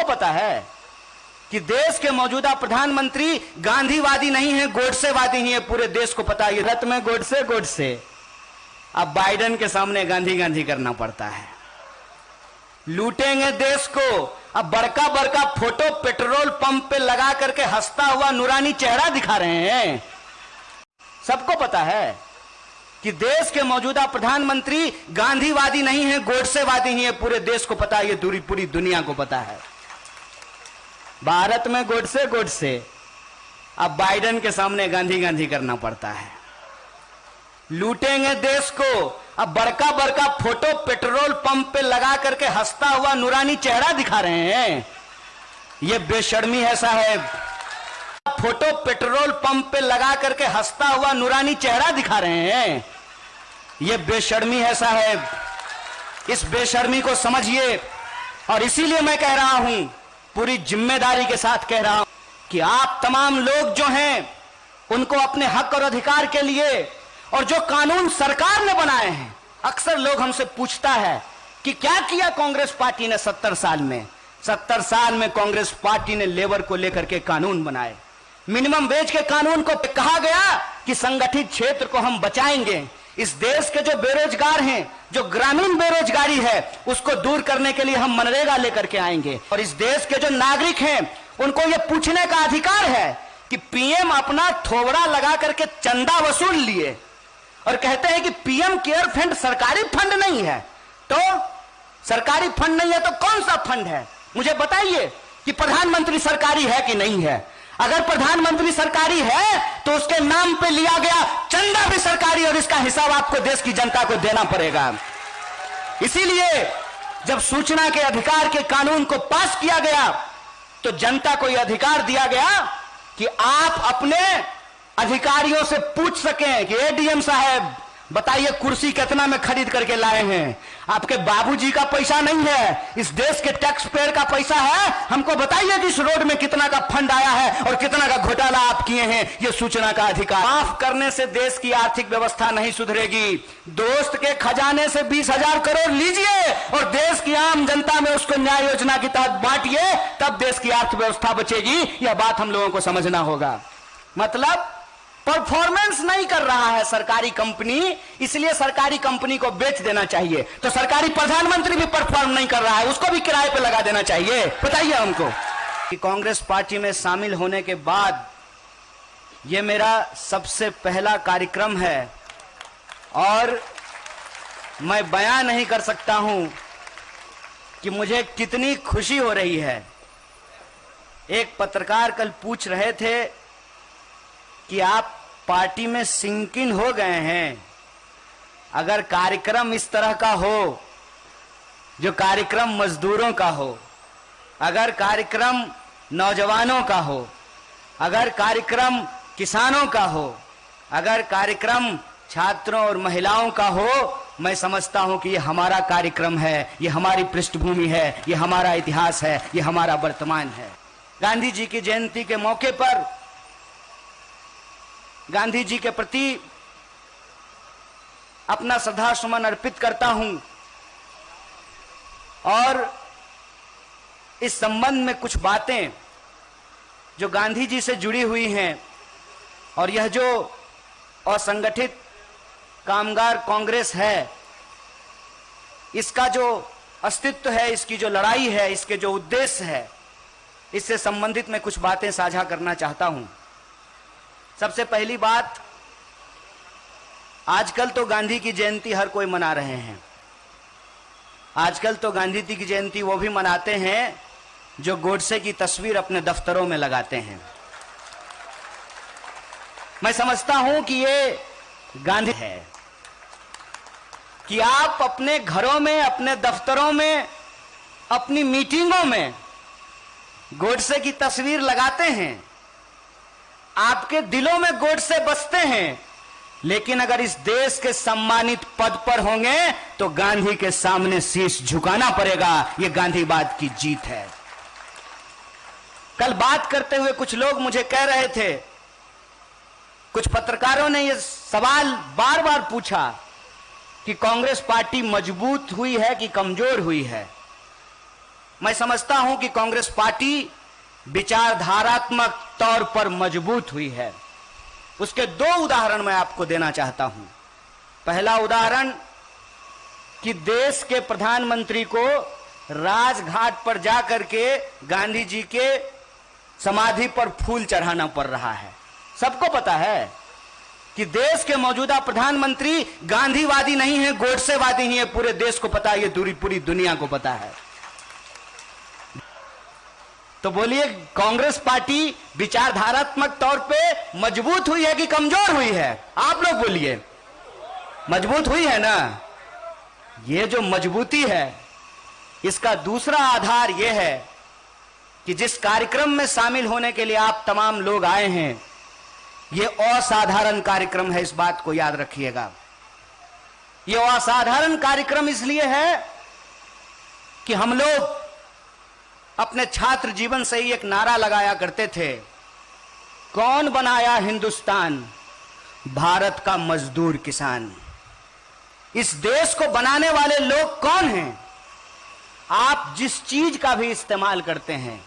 सबको पता है कि देश के मौजूदा प्रधानमंत्री गांधीवादी नहीं है, गोडसेवादी ही है। पूरे देश को पता है। रत में गोडसे। अब बाइडेन के सामने गांधी गांधी करना पड़ता है। लूटेंगे देश को। अब बड़का बड़का फोटो पेट्रोल पंप पे लगा करके हंसता हुआ नूरानी चेहरा दिखा रहे हैं। सबको पता है कि देश के मौजूदा प्रधानमंत्री गांधीवादी नहीं है, गोडसेवादी ही है। पूरे देश को पता है, ये पूरी दुनिया को पता है। भारत में गोडसे। अब बाइडेन के सामने गांधी गांधी करना पड़ता है। लूटेंगे देश को। अब बड़का बड़का फोटो पेट्रोल पंप पे लगा करके हंसता हुआ नूरानी चेहरा दिखा रहे हैं। ये बेशर्मी है साहब। फोटो पेट्रोल पंप पे लगा करके हंसता हुआ नूरानी चेहरा दिखा रहे हैं। ये बेशर्मी है साहब। इस बेशर्मी को समझिए। और इसीलिए मैं कह रहा हूं, पूरी जिम्मेदारी के साथ कह रहा हूं कि आप तमाम लोग जो हैं उनको अपने हक और अधिकार के लिए, और जो कानून सरकार ने बनाए हैं, अक्सर लोग हमसे पूछता है कि क्या किया कांग्रेस पार्टी ने 70 साल में। 70 साल में कांग्रेस पार्टी ने लेबर को लेकर के कानून बनाए। मिनिमम वेज के कानून को कहा गया कि संगठित क्षेत्र को हम बचाएंगे। इस देश के जो बेरोजगार हैं, जो ग्रामीण बेरोजगारी है, उसको दूर करने के लिए हम मनरेगा लेकर के आएंगे। और इस देश के जो नागरिक हैं उनको यह पूछने का अधिकार है कि पीएम अपना थोबड़ा लगा करके चंदा वसूल लिए और कहते हैं कि पीएम केयर फंड सरकारी फंड नहीं है। तो सरकारी फंड नहीं है तो कौन सा फंड है? मुझे बताइए कि प्रधानमंत्री सरकारी है कि नहीं है। अगर प्रधानमंत्री सरकारी है तो उसके नाम पे लिया गया चंदा भी सरकारी, और इसका हिसाब आपको देश की जनता को देना पड़ेगा। इसीलिए जब सूचना के अधिकार के कानून को पास किया गया तो जनता को यह अधिकार दिया गया कि आप अपने अधिकारियों से पूछ सकें कि एडीएम साहब बताइए कुर्सी कितना में खरीद करके लाए हैं। आपके बाबूजी का पैसा नहीं है, इस देश के टैक्स पेयर का पैसा है। हमको बताइए कि इस रोड में कितना का फंड आया है और कितना का घोटाला आप किए हैं। ये सूचना का अधिकार। माफ करने से देश की आर्थिक व्यवस्था नहीं सुधरेगी। दोस्त के खजाने से 20,000 करोड़ लीजिए और देश की आम जनता में उसको न्याय योजना के तहत बांटिए, तब देश की अर्थव्यवस्था बचेगी। यह बात हम लोगों को समझना होगा। मतलब परफॉर्मेंस नहीं कर रहा है सरकारी कंपनी, इसलिए सरकारी कंपनी को बेच देना चाहिए। तो सरकारी प्रधानमंत्री भी परफॉर्म नहीं कर रहा है, उसको भी किराए पे लगा देना चाहिए। बताइए हमको कि कांग्रेस पार्टी में शामिल होने के बाद यह मेरा सबसे पहला कार्यक्रम है और मैं बयान नहीं कर सकता हूं कि मुझे कितनी खुशी हो रही है। एक पत्रकार कल पूछ रहे थे कि आप पार्टी में सिंक इन हो गए हैं। अगर कार्यक्रम इस तरह का हो, जो कार्यक्रम मजदूरों का हो, अगर कार्यक्रम नौजवानों का हो, अगर कार्यक्रम किसानों का हो, अगर कार्यक्रम छात्रों और महिलाओं का हो, मैं समझता हूं कि यह हमारा कार्यक्रम है, यह हमारी पृष्ठभूमि है, यह हमारा इतिहास है, यह हमारा वर्तमान है। गांधी जी की जयंती के मौके पर गांधी जी के प्रति अपना श्रद्धा सुमन अर्पित करता हूं और इस संबंध में कुछ बातें जो गांधी जी से जुड़ी हुई हैं और यह जो असंगठित कामगार कांग्रेस है, इसका जो अस्तित्व है, इसकी जो लड़ाई है, इसके जो उद्देश्य है, इससे संबंधित मैं कुछ बातें साझा करना चाहता हूं। सबसे पहली बात, आजकल तो गांधी की जयंती हर कोई मना रहे हैं। आजकल तो गांधी जी की जयंती वो भी मनाते हैं जो गोडसे की तस्वीर अपने दफ्तरों में लगाते हैं। मैं समझता हूं कि ये गांधी है कि आप अपने घरों में, अपने दफ्तरों में, अपनी मीटिंगों में गोडसे की तस्वीर लगाते हैं। आपके दिलों में गोडसे बसते हैं, लेकिन अगर इस देश के सम्मानित पद पर होंगे तो गांधी के सामने शीश झुकाना पड़ेगा। यह गांधीवाद की जीत है। कल बात करते हुए कुछ लोग मुझे कह रहे थे, कुछ पत्रकारों ने यह सवाल बार बार पूछा कि कांग्रेस पार्टी मजबूत हुई है कि कमजोर हुई है। मैं समझता हूं कि कांग्रेस पार्टी विचारधारात्मक तौर पर मजबूत हुई है। उसके दो उदाहरण मैं आपको देना चाहता हूं। पहला उदाहरण कि देश के प्रधानमंत्री को राजघाट पर जाकर के गांधी जी के समाधि पर फूल चढ़ाना पड़ रहा है। सबको पता है कि देश के मौजूदा प्रधानमंत्री गांधीवादी नहीं है, गोडसेवादी ही है। पूरे देश को पता है, ये पूरी दुनिया को पता है। तो बोलिए, कांग्रेस पार्टी विचारधारात्मक तौर पे मजबूत हुई है कि कमजोर हुई है? आप लोग बोलिए, मजबूत हुई है ना? ये जो मजबूती है, इसका दूसरा आधार यह है कि जिस कार्यक्रम में शामिल होने के लिए आप तमाम लोग आए हैं, यह असाधारण कार्यक्रम है। इस बात को याद रखिएगा। यह असाधारण कार्यक्रम इसलिए है कि हम लोग अपने छात्र जीवन से ही एक नारा लगाया करते थे, कौन बनाया हिंदुस्तान? भारत का मजदूर किसान। इस देश को बनाने वाले लोग कौन हैं? आप जिस चीज का भी इस्तेमाल करते हैं,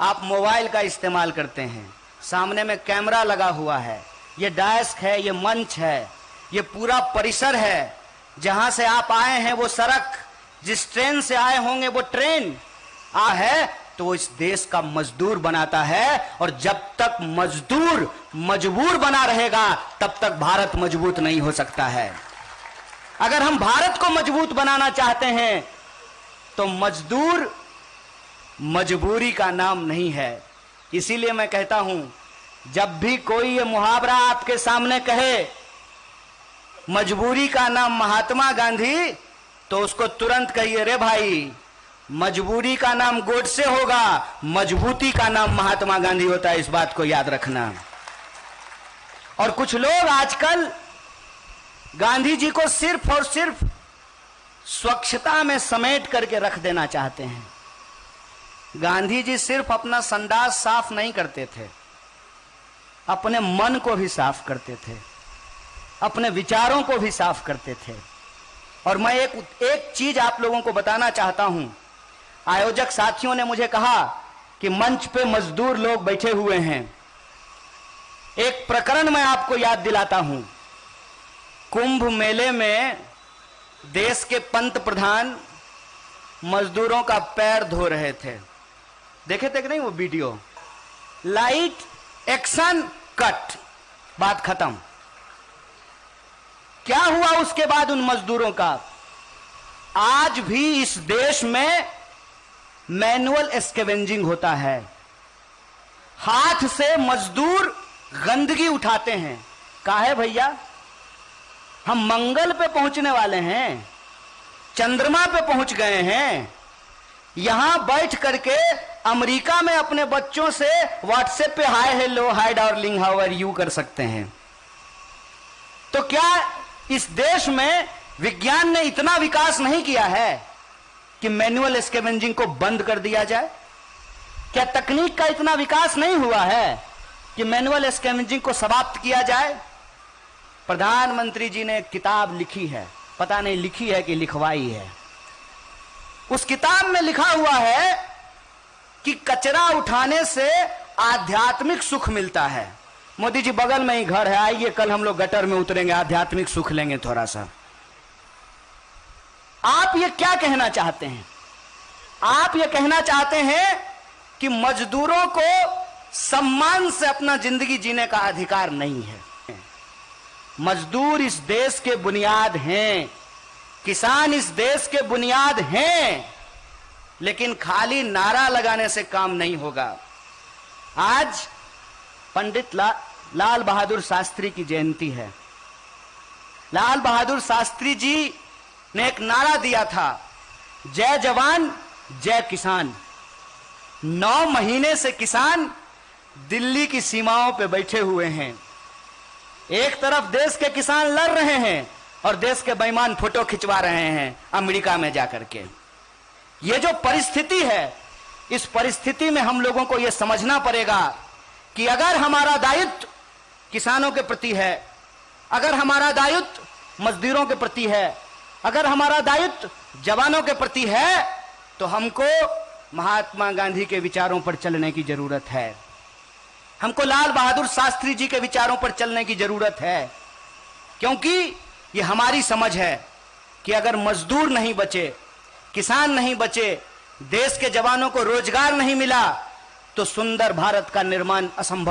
आप मोबाइल का इस्तेमाल करते हैं, सामने में कैमरा लगा हुआ है, ये डेस्क है, ये मंच है, ये पूरा परिसर है। जहां से आप आए हैं वो सड़क, जिस ट्रेन से आए होंगे वो ट्रेन है, तो वो इस देश का मजदूर बनाता है। और जब तक मजदूर मजबूर बना रहेगा, तब तक भारत मजबूत नहीं हो सकता है। अगर हम भारत को मजबूत बनाना चाहते हैं, तो मजदूर मजबूरी का नाम नहीं है। इसीलिए मैं कहता हूं, जब भी कोई ये मुहावरा आपके सामने कहे, मजबूरी का नाम महात्मा गांधी, तो उसको तुरंत कहिए, रे भाई, मजबूरी का नाम गोडसे होगा, मजबूती का नाम महात्मा गांधी होता है। इस बात को याद रखना। और कुछ लोग आजकल गांधी जी को सिर्फ और सिर्फ स्वच्छता में समेट करके रख देना चाहते हैं। गांधी जी सिर्फ अपना संडास साफ नहीं करते थे, अपने मन को भी साफ करते थे, अपने विचारों को भी साफ करते थे। और मैं एक चीज आप लोगों को बताना चाहता हूं। आयोजक साथियों ने मुझे कहा कि मंच पे मजदूर लोग बैठे हुए हैं। एक प्रकरण मैं आपको याद दिलाता हूं। कुंभ मेले में देश के पंत प्रधान मजदूरों का पैर धो रहे थे। देखे थे कि नहीं वो वीडियो? लाइट, एक्शन, कट, बात खत्म। क्या हुआ उसके बाद उन मजदूरों का? आज भी इस देश में मैनुअल स्कैवेंजिंग होता है। हाथ से मजदूर गंदगी उठाते हैं। काहे भैया? हम मंगल पे पहुंचने वाले हैं, चंद्रमा पे पहुंच गए हैं। यहां बैठ करके अमेरिका में अपने बच्चों से व्हाट्सएप पे hi hello hi darling how are you कर सकते हैं। तो क्या इस देश में विज्ञान ने इतना विकास नहीं किया है कि मैनुअल स्कैवेंजिंग को बंद कर दिया जाए? क्या तकनीक का इतना विकास नहीं हुआ है कि मैनुअल स्कैवेंजिंग को समाप्त किया जाए? प्रधानमंत्री जी ने एक किताब लिखी है, पता नहीं लिखी है कि लिखवाई है। उस किताब में लिखा हुआ है कि कचरा उठाने से आध्यात्मिक सुख मिलता है। मोदी जी बगल में ही घर है, आइए कल हम लोग गटर में उतरेंगे, आध्यात्मिक सुख लेंगे थोड़ा सा। आप ये क्या कहना चाहते हैं? आप ये कहना चाहते हैं कि मजदूरों को सम्मान से अपना जिंदगी जीने का अधिकार नहीं है। मजदूर इस देश के बुनियाद हैं, किसान इस देश के बुनियाद हैं, लेकिन खाली नारा लगाने से काम नहीं होगा। आज पंडित लाल बहादुर शास्त्री की जयंती है। लाल बहादुर शास्त्री जी ने एक नारा दिया था, जय जवान जय किसान। 9 महीने से किसान दिल्ली की सीमाओं पे बैठे हुए हैं। एक तरफ देश के किसान लड़ रहे हैं और देश के बेईमान फोटो खिंचवा रहे हैं अमेरिका में जाकर के। ये जो परिस्थिति है, इस परिस्थिति में हम लोगों को यह समझना पड़ेगा कि अगर हमारा दायित्व किसानों के प्रति है, अगर हमारा दायित्व मजदूरों के प्रति है, अगर हमारा दायित्व जवानों के प्रति है, तो हमको महात्मा गांधी के विचारों पर चलने की जरूरत है, हमको लाल बहादुर शास्त्री जी के विचारों पर चलने की जरूरत है। क्योंकि ये हमारी समझ है कि अगर मजदूर नहीं बचे, किसान नहीं बचे, देश के जवानों को रोजगार नहीं मिला, तो सुंदर भारत का निर्माण असंभव।